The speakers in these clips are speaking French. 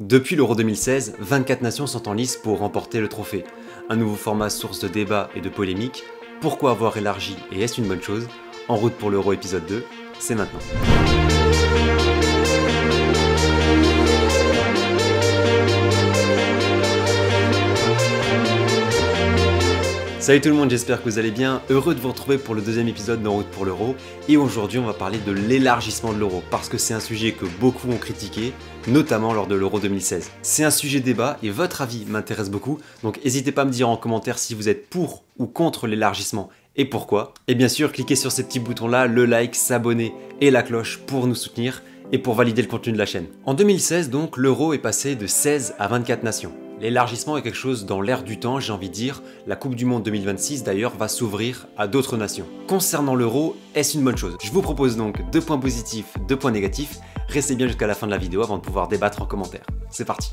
Depuis l'Euro 2016, 24 nations sont en lice pour remporter le trophée. Un nouveau format source de débats et de polémiques. Pourquoi avoir élargi et est-ce une bonne chose? En route pour l'Euro épisode 2, c'est maintenant. Salut tout le monde, j'espère que vous allez bien, heureux de vous retrouver pour le deuxième épisode d'En route pour l'Euro. Et aujourd'hui on va parler de l'élargissement de l'Euro, parce que c'est un sujet que beaucoup ont critiqué, notamment lors de l'Euro 2016. C'est un sujet débat et votre avis m'intéresse beaucoup, donc n'hésitez pas à me dire en commentaire si vous êtes pour ou contre l'élargissement et pourquoi. Et bien sûr, cliquez sur ces petits boutons là, le like, s'abonner et la cloche pour nous soutenir et pour valider le contenu de la chaîne. En 2016 donc, l'Euro est passé de 16 à 24 nations. L'élargissement est quelque chose dans l'air du temps, j'ai envie de dire. La Coupe du Monde 2026 d'ailleurs va s'ouvrir à d'autres nations. Concernant l'Euro, est-ce une bonne chose? Je vous propose donc 2 points positifs, 2 points négatifs. Restez bien jusqu'à la fin de la vidéo avant de pouvoir débattre en commentaire. C'est parti.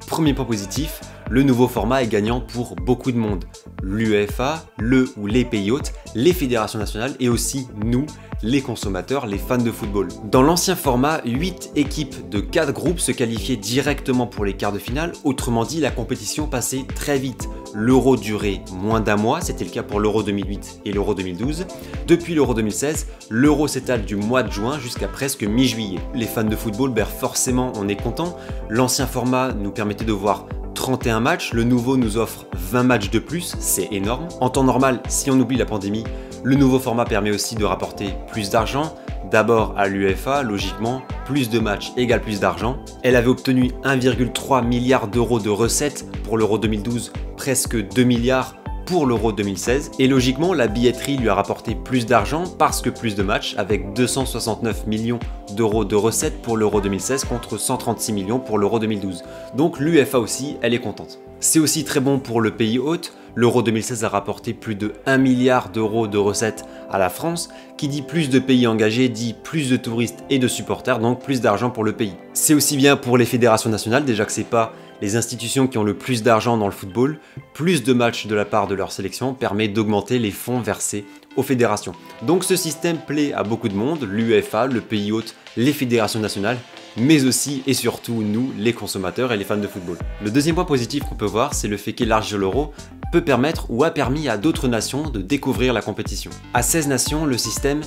Premier point positif, le nouveau format est gagnant pour beaucoup de monde. L'UEFA, le ou les pays hôtes, les fédérations nationales et aussi nous, les consommateurs, les fans de football. Dans l'ancien format, 8 équipes de 4 groupes se qualifiaient directement pour les quarts de finale, autrement dit la compétition passait très vite. L'Euro durait moins d'un mois, c'était le cas pour l'Euro 2008 et l'Euro 2012. Depuis l'Euro 2016, l'Euro s'étale du mois de juin jusqu'à presque mi-juillet. Les fans de football, forcément on est content. L'ancien format nous permettait de voir 31 matchs, le nouveau nous offre 20 matchs de plus, c'est énorme. En temps normal, si on oublie la pandémie, le nouveau format permet aussi de rapporter plus d'argent. D'abord à l'UEFA, logiquement, plus de matchs égale plus d'argent. Elle avait obtenu 1,3 milliard d'euros de recettes pour l'Euro 2012, presque 2 milliards pour l'Euro 2016. Et logiquement, la billetterie lui a rapporté plus d'argent parce que plus de matchs, avec 269 millions d'euros de recettes pour l'Euro 2016 contre 136 millions pour l'Euro 2012. Donc l'UEFA aussi, elle est contente. C'est aussi très bon pour le pays hôte. L'Euro 2016 a rapporté plus de 1 milliard d'euros de recettes à la France. Qui dit plus de pays engagés dit plus de touristes et de supporters, donc plus d'argent pour le pays. C'est aussi bien pour les fédérations nationales, déjà que c'est pas les institutions qui ont le plus d'argent dans le football. Plus de matchs de la part de leur sélection permet d'augmenter les fonds versés aux fédérations. Donc ce système plaît à beaucoup de monde, l'UEFA, le pays hôte, les fédérations nationales, mais aussi et surtout nous, les consommateurs et les fans de football. Le deuxième point positif qu'on peut voir, c'est le fait qu'élargir l'Euro peut permettre ou a permis à d'autres nations de découvrir la compétition. À 16 nations, le système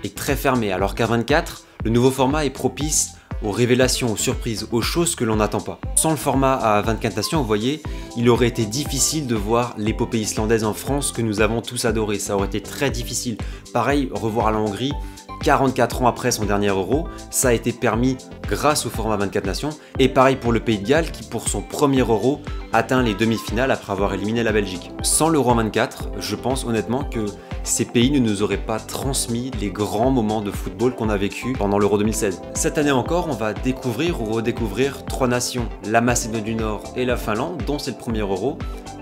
est très fermé, alors qu'à 24, le nouveau format est propice aux révélations, aux surprises, aux choses que l'on n'attend pas. Sans le format à 24 nations, vous voyez, il aurait été difficile de voir l'épopée islandaise en France que nous avons tous adoré. Ça aurait été très difficile. Pareil, revoir la Hongrie, 44 ans après son dernier Euro, ça a été permis grâce au format 24 nations. Et pareil pour le Pays de Galles qui pour son premier Euro atteint les demi-finales après avoir éliminé la Belgique. Sans l'Euro 24, je pense honnêtement que ces pays ne nous auraient pas transmis les grands moments de football qu'on a vécu pendant l'Euro 2016. Cette année encore, on va découvrir ou redécouvrir 3 nations, la Macédoine du Nord et la Finlande, dont c'est le premier Euro.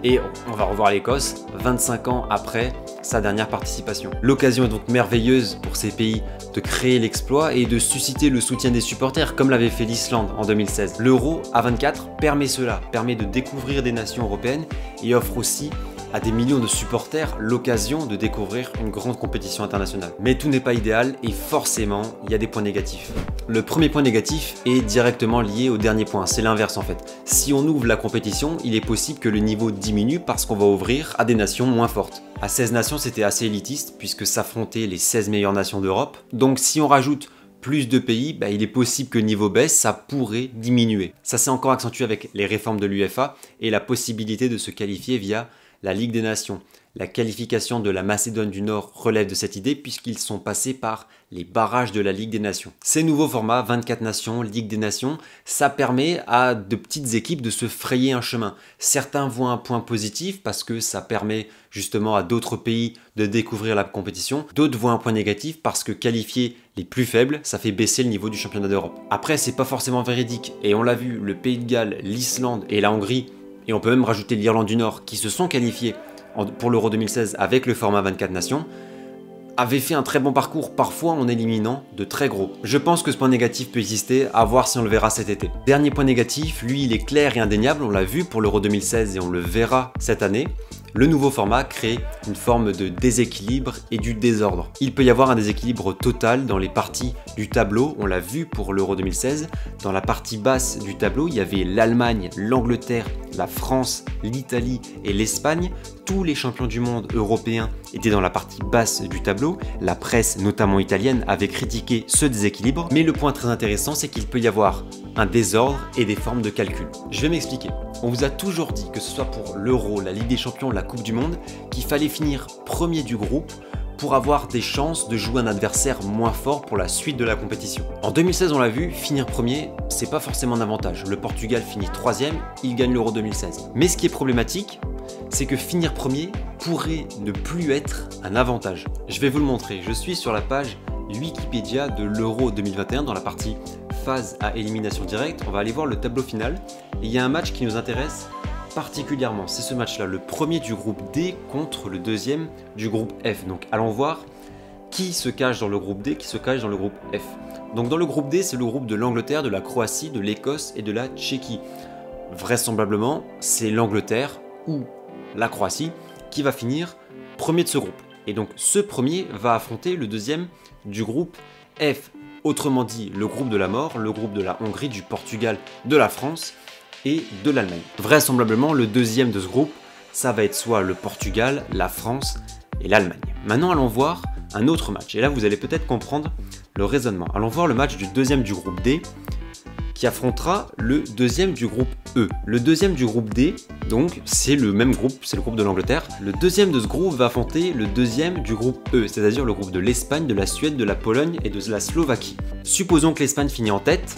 Et on va revoir l'Écosse 25 ans après sa dernière participation. L'occasion est donc merveilleuse pour ces pays de créer l'exploit et de susciter le soutien des supporters comme l'avait fait l'Islande en 2016. L'Euro à 24 permet cela, permet de découvrir des nations européennes et offre aussi à des millions de supporters l'occasion de découvrir une grande compétition internationale. Mais tout n'est pas idéal et forcément, il y a des points négatifs. Le premier point négatif est directement lié au dernier point, c'est l'inverse en fait. Si on ouvre la compétition, il est possible que le niveau diminue parce qu'on va ouvrir à des nations moins fortes. À 16 nations, c'était assez élitiste puisque s'affrontaient les 16 meilleures nations d'Europe. Donc si on rajoute plus de pays, il est possible que le niveau baisse, ça pourrait diminuer. Ça s'est encore accentué avec les réformes de l'UEFA et la possibilité de se qualifier via la Ligue des Nations. La qualification de la Macédoine du Nord relève de cette idée puisqu'ils sont passés par les barrages de la Ligue des Nations. Ces nouveaux formats, 24 nations, Ligue des Nations, ça permet à de petites équipes de se frayer un chemin. Certains voient un point positif parce que ça permet justement à d'autres pays de découvrir la compétition. D'autres voient un point négatif parce que qualifier les plus faibles, ça fait baisser le niveau du championnat d'Europe. Après, c'est pas forcément véridique et on l'a vu, le Pays de Galles, l'Islande et la Hongrie, et on peut même rajouter l'Irlande du Nord qui se sont qualifiés pour l'Euro 2016 avec le format 24 nations, avaient fait un très bon parcours, parfois en éliminant de très gros. Je pense que ce point négatif peut exister, à voir si on le verra cet été. Dernier point négatif, lui il est clair et indéniable, on l'a vu pour l'Euro 2016 et on le verra cette année. Le nouveau format crée une forme de déséquilibre et du désordre. Il peut y avoir un déséquilibre total dans les parties du tableau, on l'a vu pour l'Euro 2016. Dans la partie basse du tableau, il y avait l'Allemagne, l'Angleterre, la France, l'Italie et l'Espagne. Tous les champions du monde européens étaient dans la partie basse du tableau. La presse, notamment italienne, avait critiqué ce déséquilibre. Mais le point très intéressant, c'est qu'il peut y avoir un désordre et des formes de calcul. Je vais m'expliquer. On vous a toujours dit, que ce soit pour l'Euro, la Ligue des Champions, la Coupe du Monde, qu'il fallait finir premier du groupe pour avoir des chances de jouer un adversaire moins fort pour la suite de la compétition. En 2016, on l'a vu, finir premier, c'est pas forcément un avantage. Le Portugal finit 3e, il gagne l'Euro 2016. Mais ce qui est problématique, c'est que finir premier pourrait ne plus être un avantage. Je vais vous le montrer, je suis sur la page Wikipédia de l'Euro 2021 dans la partie phase à élimination directe. On va aller voir le tableau final et il y a un match qui nous intéresse particulièrement, c'est ce match là, le premier du groupe D contre le deuxième du groupe F. Donc allons voir qui se cache dans le groupe D, qui se cache dans le groupe F. Donc dans le groupe D, c'est le groupe de l'Angleterre, de la Croatie, de l'Écosse et de la Tchéquie. Vraisemblablement, c'est l'Angleterre ou la Croatie qui va finir premier de ce groupe. Et donc ce premier va affronter le deuxième du groupe F. Autrement dit, le groupe de la mort, le groupe de la Hongrie, du Portugal, de la France et de l'Allemagne. Vraisemblablement, le deuxième de ce groupe, ça va être soit le Portugal, la France et l'Allemagne. Maintenant, allons voir un autre match. Et là, vous allez peut-être comprendre le raisonnement. Allons voir le match du deuxième du groupe D qui affrontera le deuxième du groupe E. Le deuxième du groupe D, donc, c'est le même groupe, c'est le groupe de l'Angleterre. Le deuxième de ce groupe va affronter le deuxième du groupe E, c'est-à-dire le groupe de l'Espagne, de la Suède, de la Pologne et de la Slovaquie. Supposons que l'Espagne finit en tête.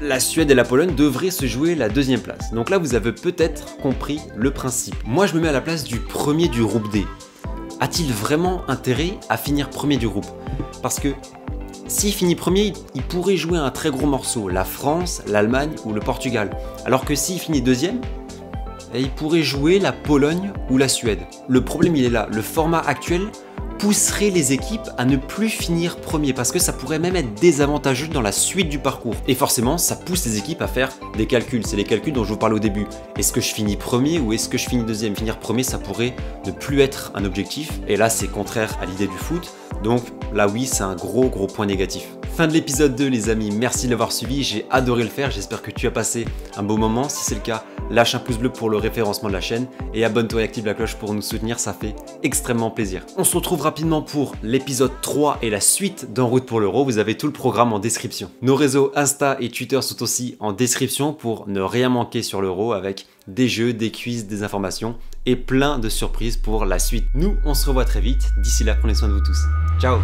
La Suède et la Pologne devraient se jouer la deuxième place. Donc là, vous avez peut-être compris le principe. Moi, je me mets à la place du premier du groupe D. A-t-il vraiment intérêt à finir premier du groupe? Parce que s'il finit premier, il pourrait jouer un très gros morceau, la France, l'Allemagne ou le Portugal. Alors que s'il finit deuxième, il pourrait jouer la Pologne ou la Suède. Le problème, il est là. Le format actuel pousserait les équipes à ne plus finir premier parce que ça pourrait même être désavantageux dans la suite du parcours. Et forcément, ça pousse les équipes à faire des calculs. C'est les calculs dont je vous parlais au début. Est-ce que je finis premier ou est-ce que je finis deuxième? Finir premier, ça pourrait ne plus être un objectif. Et là, c'est contraire à l'idée du foot. Donc là, oui, c'est un gros point négatif. Fin de l'épisode 2 les amis, merci de l'avoir suivi, j'ai adoré le faire, j'espère que tu as passé un beau moment. Si c'est le cas, lâche un pouce bleu pour le référencement de la chaîne et abonne-toi et active la cloche pour nous soutenir, ça fait extrêmement plaisir. On se retrouve rapidement pour l'épisode 3 et la suite d'En route pour l'Euro, vous avez tout le programme en description. Nos réseaux Insta et Twitter sont aussi en description pour ne rien manquer sur l'Euro avec des jeux, des quiz, des informations et plein de surprises pour la suite. Nous, on se revoit très vite, d'ici là, prenez soin de vous tous. Ciao!